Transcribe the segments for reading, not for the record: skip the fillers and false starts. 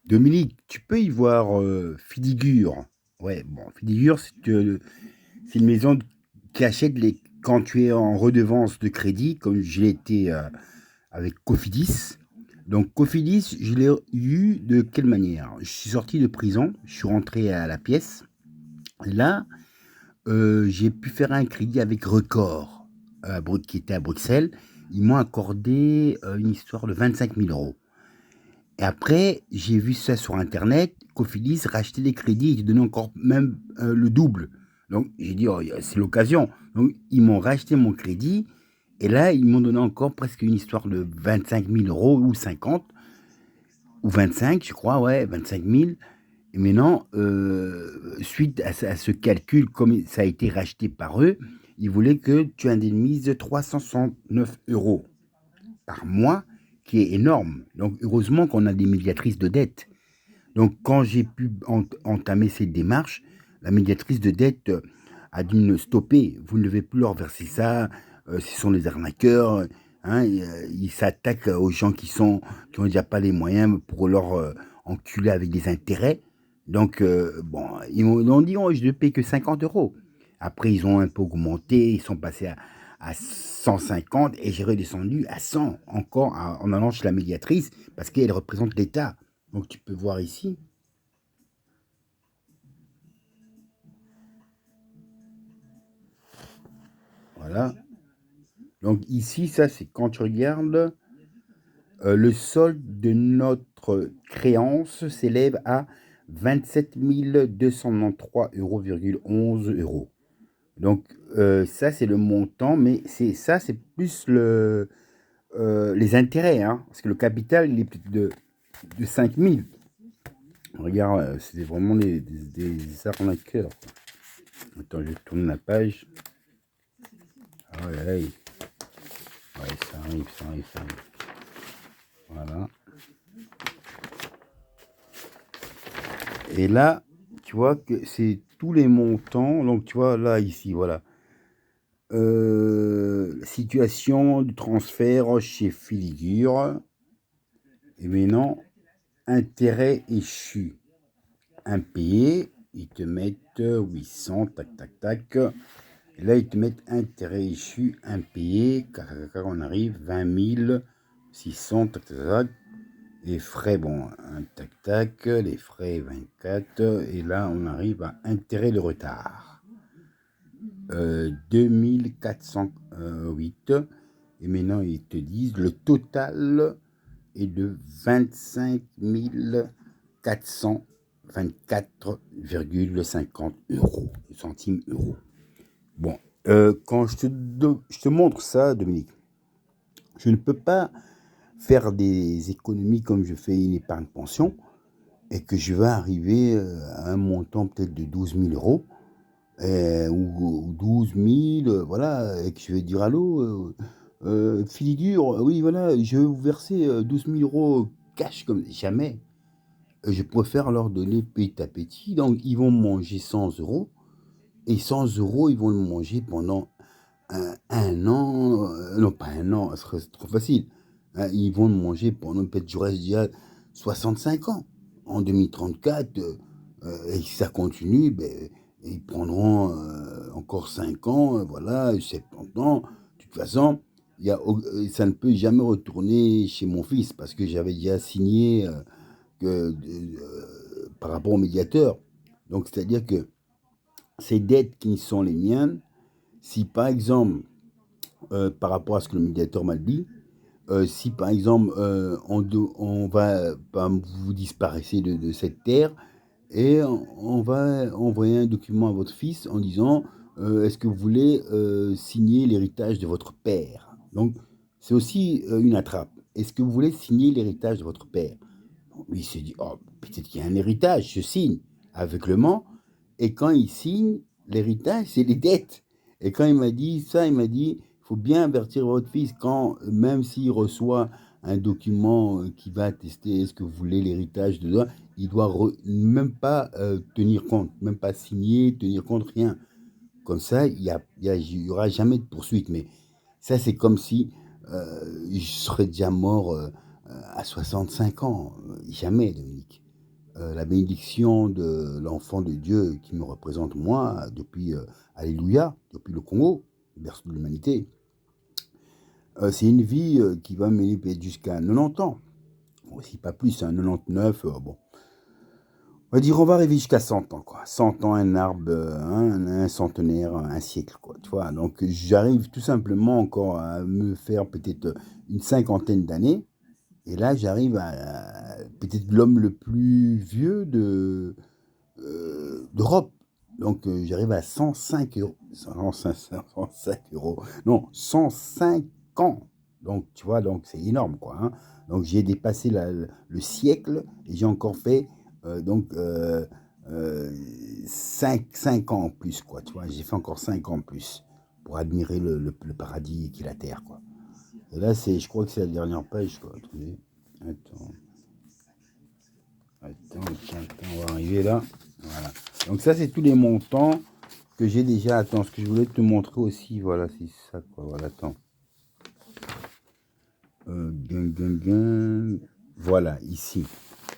Dominique, tu peux y voir Fidigure. Ouais, bon, Fidigure, c'est une maison qui achète quand tu es en redevance de crédit, comme je l'ai été avec Cofidis. Donc, Cofidis, je l'ai eu de quelle manière? Je suis sorti de prison, je suis rentré à la pièce. Là, j'ai pu faire un crédit avec Record, qui était à Bruxelles. Ils m'ont accordé une histoire de 25 000 euros. Et après, j'ai vu ça sur Internet, Cofidis rachetait des crédits et te donnait encore même le double. Donc, j'ai dit, oh, c'est l'occasion. Donc, ils m'ont racheté mon crédit et là, ils m'ont donné encore presque une histoire de 25 000 euros ou 50 ou 25, je crois, ouais, 25 000. Et maintenant, suite à ce calcul, comme ça a été racheté par eux, ils voulaient que tu indemnises 369 € par mois, qui est énorme. Donc, heureusement qu'on a des médiatrices de dette. Donc, quand j'ai pu entamer cette démarche, la médiatrice de dette a dû me stopper. Vous ne devez plus leur verser ça. Ce sont des arnaqueurs. Hein, ils s'attaquent aux gens qui ont déjà pas les moyens pour leur enculer avec des intérêts. Donc, bon, ils m'ont dit, oh, je ne paye que 50 €. Après, ils ont un peu augmenté. Ils sont passés à 150 et j'ai redescendu à 100 encore en allant chez la médiatrice parce qu'elle représente l'État. Donc tu peux voir ici, voilà. Donc ici, ça c'est quand tu regardes, le solde de notre créance s'élève à 27 293,11 €. Donc ça c'est le montant, mais c'est plus les intérêts, hein, parce que le capital il est peut-être de 5 000. Regarde, c'est vraiment des arnaqueurs. Attends, je tourne la page. Ah ouais, ouais, ouais, ça arrive, ça arrive, ça arrive. Voilà. Et là, tu vois que c'est tous les montants. Donc, tu vois, là, ici, voilà. Situation du transfert chez Filigure. Et maintenant, intérêt échu. Impayé. Ils te mettent 800, tac, tac, tac. Et là, ils te mettent intérêt échu, impayé. On arrive, 20 600, tac, tac, tac. Les frais, bon, tac, tac, les frais 24, et là on arrive à intérêt de retard. 2408, et maintenant ils te disent le total est de 25 424,50 € centimes euros. Bon, quand je te montre ça, Dominique, je ne peux pas faire des économies comme je fais une épargne pension et que je vais arriver à un montant peut-être de 12 000 € ou 12 000, voilà, et que je vais dire allô, Filigure, oui, voilà, je vais vous verser 12 000 € cash comme jamais. Je préfère leur donner petit à petit, donc ils vont manger 100 € et 100 € ils vont le manger pendant un an, non pas un an, ce serait trop facile. Hein, ils vont le manger pendant peut-être, je reste déjà 65 ans. En 2034, et si ça continue, ben, ils prendront encore 5 ans, voilà, 70 ans. De toute façon, ça ne peut jamais retourner chez mon fils parce que j'avais déjà signé par rapport au médiateur. Donc, c'est-à-dire que ces dettes qui sont les miennes, si par exemple, par rapport à ce que le médiateur m'a dit, si par exemple on va, vous disparaissez de cette terre et on va envoyer un document à votre fils en disant est-ce que vous voulez signer l'héritage de votre père. Donc c'est aussi une attrape. Est-ce que vous voulez signer l'héritage de votre père? Lui il s'est dit oh, peut-être qu'il y a un héritage, je signe aveuglement. Et quand il signe, l'héritage, c'est les dettes. Et quand il m'a dit ça, il m'a dit, il faut bien avertir votre fils quand, même s'il reçoit un document qui va attester est-ce que vous voulez l'héritage de toi, il doit même pas tenir compte, même pas signer, tenir compte, rien. Comme ça, il y aura jamais de poursuite. Mais ça, c'est comme si je serais déjà mort à 65 ans. Jamais, Dominique. la bénédiction de l'enfant de Dieu qui me représente moi depuis, alléluia, depuis le Congo, le berceau de l'humanité. C'est une vie, qui va me mener peut-être jusqu'à 90 ans, bon, si pas plus, hein, 99, bon. On va dire, on va arriver jusqu'à 100 ans, quoi. 100 ans, un arbre, un centenaire, un siècle, quoi, tu vois? Donc j'arrive tout simplement encore à me faire peut-être, une cinquantaine d'années et là j'arrive à peut-être l'homme le plus vieux d'Europe. Donc j'arrive à 105 €, 105 €, non, 105 ans. Donc tu vois? Donc c'est énorme, quoi, hein. Donc j'ai dépassé le siècle et j'ai encore fait, donc 5 ans en plus, quoi, tu vois? J'ai fait encore 5 ans en plus pour admirer le paradis qui est la terre, quoi. Et là, je crois que c'est la dernière page, quoi. Attendez, attends, attends, on va arriver là. Voilà. Donc ça, c'est tous les montants que j'ai déjà. Attends, ce que je voulais te montrer aussi, voilà, c'est ça, quoi. Voilà, attends. Voilà, ici.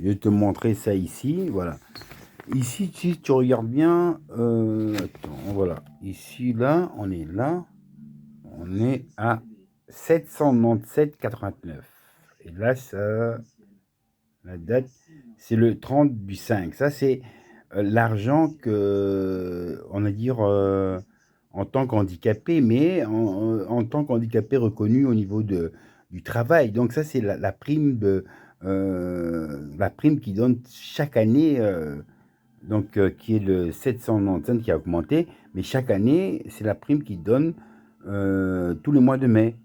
Je vais te montrer ça ici, voilà. Ici, si tu regardes bien, attends, voilà. Ici, là, on est à 797,89. Et là, ça, la date, c'est le 30 du 5. Ça, c'est l'argent que, on va dire, en tant qu'handicapé, mais en tant qu'handicapé reconnu au niveau du travail. Donc ça, c'est la prime la prime qui donne chaque année, donc qui est le 795 qui a augmenté, mais chaque année, c'est la prime qui donne tous les mois de mai.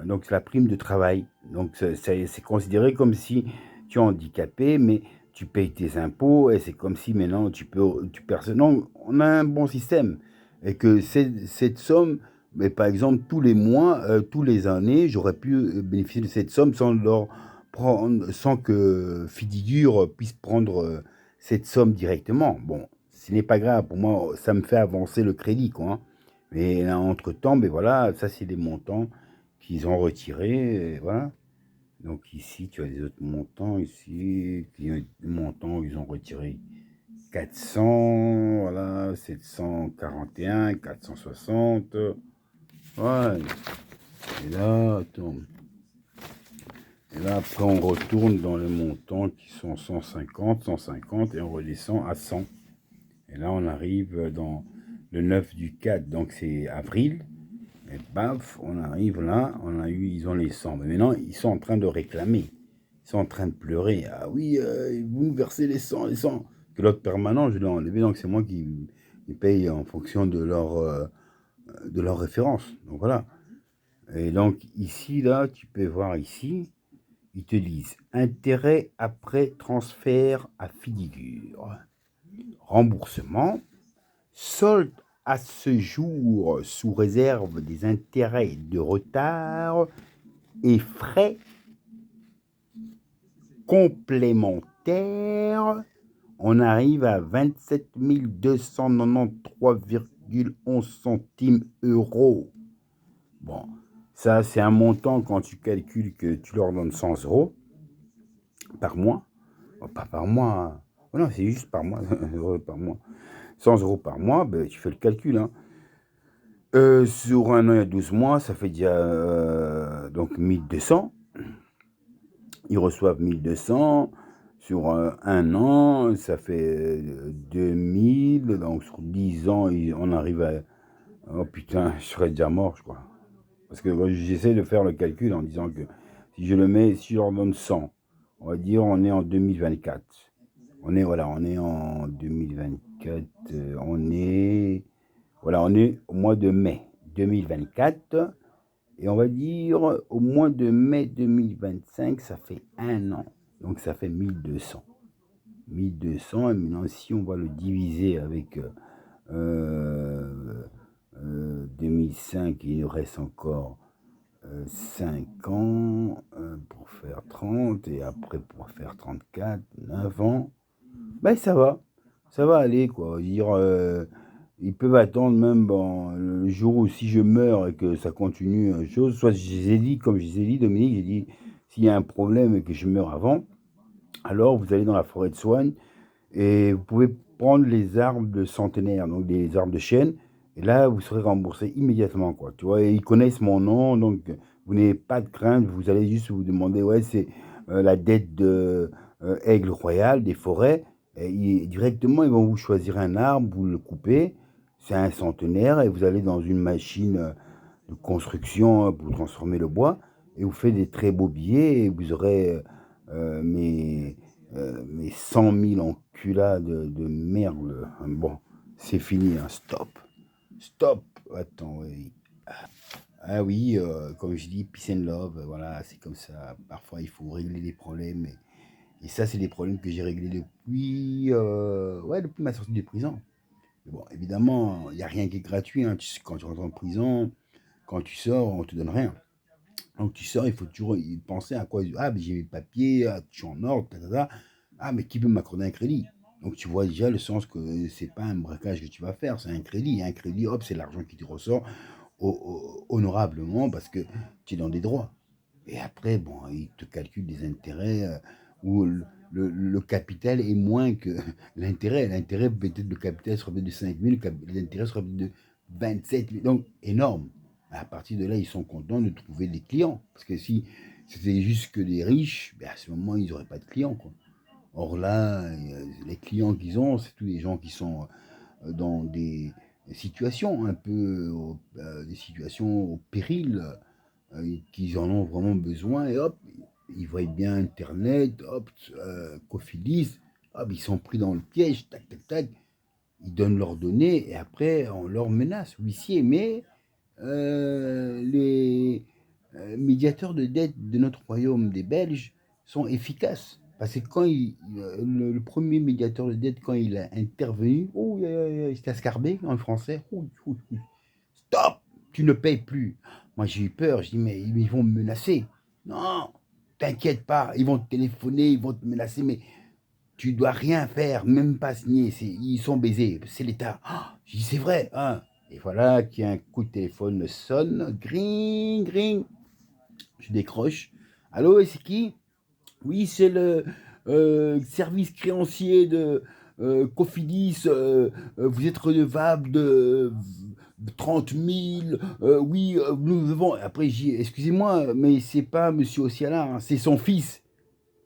Donc c'est la prime de travail. Donc c'est considéré comme si tu es handicapé, mais tu payes tes impôts et c'est comme si maintenant tu perds. Non, on a un bon système et que cette somme, mais par exemple tous les mois, tous les années, j'aurais pu bénéficier de cette somme sans que Fidigure puisse prendre cette somme directement. Bon, ce n'est pas grave, pour moi, ça me fait avancer le crédit, quoi, hein. Mais entre-temps, ben voilà, ça c'est des montants qu'ils ont retirés, et voilà. Donc ici, tu as des autres montants, ici, des montants, ils ont retiré 400, voilà, 741, 460, voilà. Et là, attends. Et là, après, on retourne dans les montants qui sont 150, 150, et on redescend à 100. Et là, on arrive dans le 9 du 4, donc c'est avril. Et paf, on arrive là, ils ont les 100. Mais maintenant, ils sont en train de réclamer. Ils sont en train de pleurer. Ah oui, vous nous versez les 100, les 100. Que l'autre permanent, je l'ai enlevé, donc c'est moi qui paye en fonction de leur référence. Donc voilà. Et donc ici, là, tu peux voir ici, ils te disent intérêt après transfert à Fidigure. Remboursement, solde à ce jour sous réserve des intérêts de retard et frais complémentaires. On arrive à 27 293,11 centimes euros. Bon, ça c'est un montant quand tu calcules que tu leur donnes 100 € par mois. Oh, pas par mois. Oh non, c'est juste par mois. Par mois. 100 € par mois, ben, tu fais le calcul, hein. Sur un an et 12 mois, ça fait déjà donc 1200. Ils reçoivent 1200. Sur un an, ça fait 2000. Donc sur 10 ans, on arrive à... Oh putain, je serais déjà mort, je crois. Parce que moi, j'essaie de faire le calcul en disant que si je leur donne 100, on va dire on est en 2024. On est en 2024. On est au mois de mai 2024. Et on va dire au mois de mai 2025, ça fait un an. Donc ça fait 1200. 1200, et maintenant si on va le diviser avec 2005, il nous reste encore 5 ans pour faire 30, et après pour faire 34, 9 ans. Ben ça va aller, quoi. Dire, ils peuvent attendre même le jour où si je meurs et que ça continue chose, soit je les ai dit, comme je les ai dit, Dominique, j'ai dit, s'il y a un problème et que je meurs avant, alors vous allez dans la forêt de soigne, Et vous pouvez prendre les arbres de centenaire, donc des arbres de chêne, et là, vous serez remboursé immédiatement, quoi. Tu vois, et ils connaissent mon nom, donc vous n'avez pas de crainte, vous allez juste vous demander, ouais, c'est la dette de Aigle Royal, des forêts, et directement, ils vont vous choisir un arbre, vous le coupez, c'est un centenaire, et vous allez dans une machine de construction pour transformer le bois, et vous faites des très beaux billets, et vous aurez mes 100 000 enculats de merde. Bon, c'est fini, hein, stop. Stop. Attends, oui. Ah oui, comme je dis, peace and love, voilà, c'est comme ça. Parfois, il faut régler les problèmes. Et ça, c'est des problèmes que j'ai réglés depuis ma sortie de prison. Mais bon, évidemment, il n'y a rien qui est gratuit, hein. Quand tu rentres en prison, quand tu sors, on te donne rien. Donc tu sors, il faut toujours y penser à quoi. Ah, mais j'ai mes papiers, ah, je suis en ordre, ta. Ah, mais qui peut m'accorder un crédit? Donc tu vois déjà le sens que c'est pas un braquage que tu vas faire, c'est un crédit. Un crédit, hop, c'est l'argent qui te ressort honorablement parce que tu es dans des droits. Et après, bon, ils te calculent des intérêts où le capital est moins que l'intérêt. L'intérêt, peut-être le capital sera peut-être de 5 000, l'intérêt sera peut-être de 27 000. Donc, énorme. À partir de là, ils sont contents de trouver des clients. Parce que si c'était juste que des riches, ben à ce moment, ils n'auraient pas de clients, quoi. Or là, les clients qu'ils ont, c'est tous les gens qui sont dans des situations un peu, des situations au péril, qu'ils en ont vraiment besoin, et hop, ils voient bien Internet, hop, Cofidis, hop, ils sont pris dans le piège, tac, tac, tac, ils donnent leurs données, et après, on leur menace, huissier, mais les médiateurs de dette de notre royaume des Belges sont efficaces. Parce que le premier médiateur de dette, quand il a intervenu, oh, c'était Ascarbet en français, stop, tu ne payes plus. Moi j'ai eu peur, je dis mais ils vont me menacer. Non, t'inquiète pas, ils vont te téléphoner, ils vont te menacer, mais tu dois rien faire, même pas signer, ils sont baisés, c'est l'État. Ah, je dis c'est vrai, hein. Et voilà qu'un coup de téléphone sonne, gring, gring, je décroche. Allô, et c'est qui? Oui, c'est le service créancier de Cofidis. Vous êtes redevable de 30 000. Oui, nous devons. Après, j'ai excusez-moi, mais c'est pas Monsieur Osiala, hein, c'est son fils.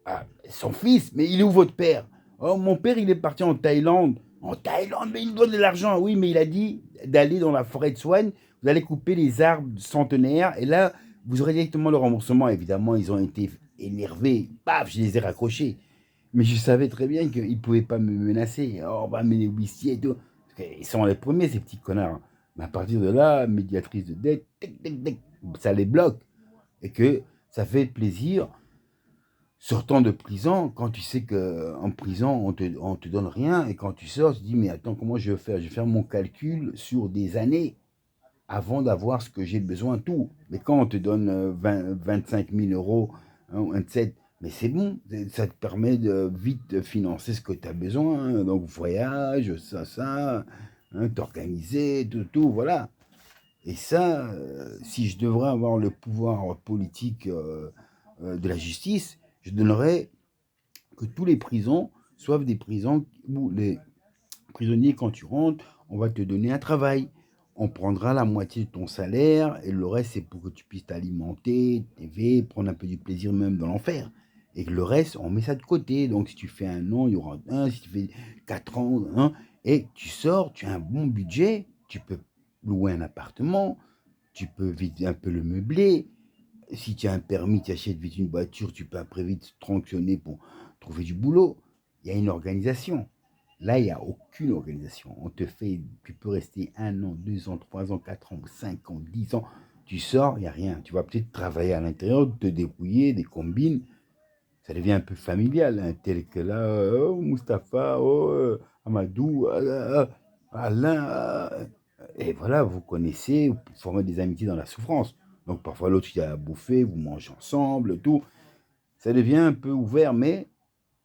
Ah, son fils? Mais il est où votre père? Oh, mon père, il est parti en Thaïlande. En Thaïlande, mais il nous donne de l'argent. Oui, mais il a dit d'aller dans la forêt de soigne. Vous allez couper les arbres centenaires. Et là, vous aurez directement le remboursement. Évidemment, ils ont été énervés. Paf, je les ai raccrochés. Mais je savais très bien qu'ils ne pouvaient pas me menacer. Oh, on va mener huissier et tout. Parce qu'ils sont les premiers, ces petits connards. Mais à partir de là, médiatrice de dette, tic, tic, tic, ça les bloque. Et que ça fait plaisir sortant de prison, quand tu sais qu'en prison, on te donne rien, et quand tu sors, tu te dis, mais attends, comment je vais faire? Je vais faire mon calcul sur des années avant d'avoir ce que j'ai besoin, tout. Mais quand on te donne 25 000 euros, hein, 27, mais c'est bon, ça te permet de vite financer ce que tu as besoin, hein. Donc voyage, ça, hein, t'organiser, tout, voilà. Et ça, si je devrais avoir le pouvoir politique de la justice, je donnerais que tous les prisons soient des prisons où les prisonniers, quand tu rentres, on va te donner un travail. On prendra la moitié de ton salaire et le reste, c'est pour que tu puisses t'alimenter, TV, prendre un peu du plaisir même dans l'enfer. Et que le reste, on met ça de côté. Donc, si tu fais un an, il y aura un. Si tu fais 4 ans, hein, et tu sors, tu as un bon budget, tu peux louer un appartement, tu peux vite un peu le meubler. Si tu as un permis, tu achètes vite une voiture, tu peux après vite tronçonner pour trouver du boulot. Il y a une organisation. Là, il n'y a aucune organisation. On te fait, tu peux rester 1 an, 2 ans, 3 ans, 4 ans, 5 ans, 10 ans. Tu sors, il n'y a rien. Tu vas peut-être travailler à l'intérieur, te débrouiller, des combines. Ça devient un peu familial, hein, tel que là, oh, Mustapha, oh, Amadou, Alain. Et voilà, vous connaissez, vous formez des amitiés dans la souffrance. Donc parfois l'autre il a à bouffer, vous mangez ensemble, tout. Ça devient un peu ouvert, mais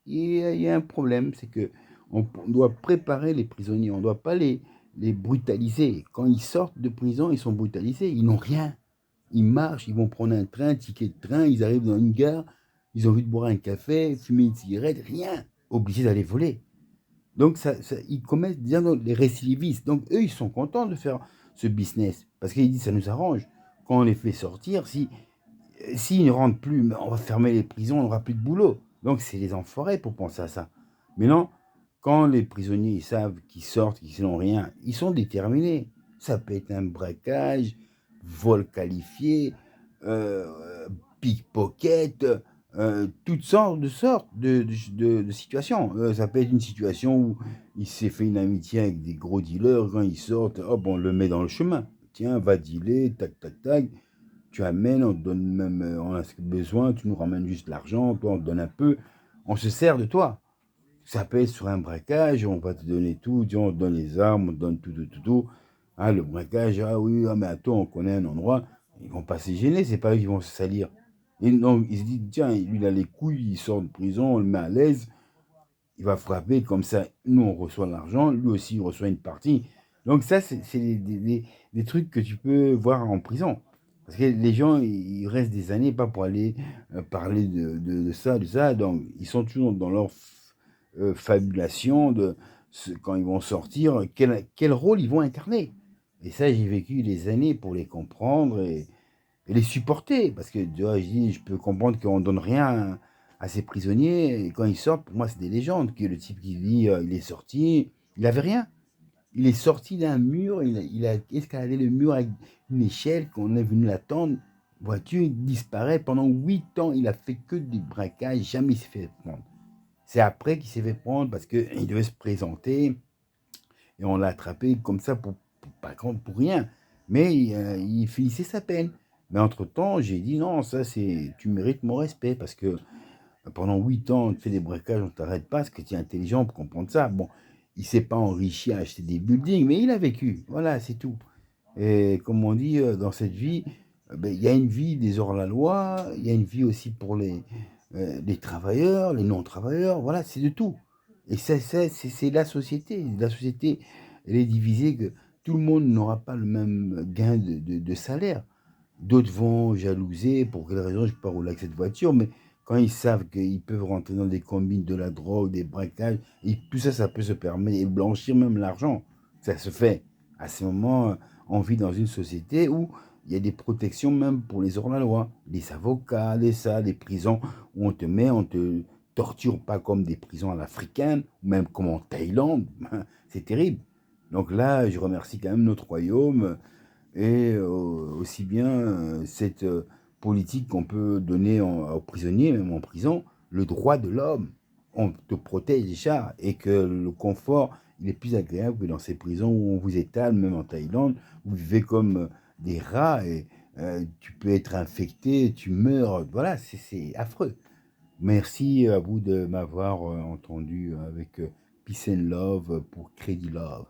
il y a un problème, c'est que on doit préparer les prisonniers, on ne doit pas les brutaliser. Quand ils sortent de prison, ils sont brutalisés, ils n'ont rien. Ils marchent, ils vont prendre un train, ticket de train, ils arrivent dans une gare, ils ont envie de boire un café, fumer une cigarette, rien. Obligés d'aller voler. Donc ils commettent bien les récidivistes. Donc eux, ils sont contents de faire ce business parce qu'ils disent: «Ça nous arrange». Quand on les fait sortir, s'ils ne rentrent plus, ben, on va fermer les prisons, on n'aura plus de boulot. Donc c'est les enfoirés pour penser à ça. Mais non, quand les prisonniers, ils savent qu'ils sortent, qu'ils n'ont rien, ils sont déterminés. Ça peut être un braquage, vol qualifié, pickpocket, toutes sortes de situations. Ça peut être une situation où il s'est fait une amitié avec des gros dealers, quand ils sortent, hop, on le met dans le chemin. Tiens, va dealer, tac, tac, tac. Tu amènes, on te donne même, on a besoin, tu nous ramènes juste l'argent, toi on te donne un peu, on se sert de toi. Ça peut être sur un braquage, on va te donner tout, tiens, on te donne les armes, on te donne tout, tout, tout, tout. Ah, le braquage, ah oui, ah, mais attends, on connaît un endroit, ils vont pas se gêner, c'est pas eux qui vont se salir. Et non, ils se disent, tiens, lui, il a les couilles, il sort de prison, on le met à l'aise, il va frapper, comme ça, nous, on reçoit l'argent, lui aussi, il reçoit une partie. Donc ça, c'est des trucs que tu peux voir en prison. Parce que les gens, ils restent des années, pas pour aller parler de ça, de ça. Donc, ils sont toujours dans leur fabulation de quand ils vont sortir, quel rôle ils vont incarner. Et ça, j'ai vécu des années pour les comprendre et les supporter. Parce que tu vois, je peux comprendre qu'on ne donne rien à ces prisonniers. Et quand ils sortent, pour moi, c'est des légendes. Que le type qui dit, il est sorti, il n'avait rien. Il est sorti d'un mur, il a escaladé le mur avec une échelle, qu'on est venu l'attendre. Vois-tu, il disparaît. Pendant 8 ans, il a fait que des braquages, jamais il s'est fait prendre. C'est après qu'il s'est fait prendre parce qu'il devait se présenter et on l'a attrapé comme ça pas pour rien. Mais il finissait sa peine. Mais entre-temps, j'ai dit non, ça c'est, tu mérites mon respect parce que pendant 8 ans, on te fait des braquages, on ne t'arrête pas parce que tu es intelligent pour comprendre ça. Bon, il ne s'est pas enrichi à acheter des buildings, mais il a vécu. Voilà, c'est tout. Et comme on dit, dans cette vie, ben, il y a une vie des hors-la-loi, il y a une vie aussi pour les travailleurs, les non-travailleurs, voilà, c'est de tout. Et c'est la société. La société, elle est divisée que tout le monde n'aura pas le même gain de salaire. D'autres vont jalouser, pour quelle raison je peux pas rouler avec cette voiture, mais quand ils savent qu'ils peuvent rentrer dans des combines, de la drogue, des braquages, et tout ça, ça peut se permettre, et blanchir même l'argent, ça se fait. À ce moment, on vit dans une société où il y a des protections même pour les hors-la-loi, les avocats, les prisons où on te met, on te torture pas comme des prisons à l'africaine, ou même comme en Thaïlande, c'est terrible. Donc là, je remercie quand même notre royaume et aussi bien cette politique qu'on peut donner aux prisonniers, même en prison, le droit de l'homme. On te protège déjà et que le confort, il est plus agréable que dans ces prisons où on vous étale, même en Thaïlande, vous vivez comme des rats et tu peux être infecté, tu meurs. Voilà, c'est affreux. Merci à vous de m'avoir entendu avec Peace and Love pour Crédit Love.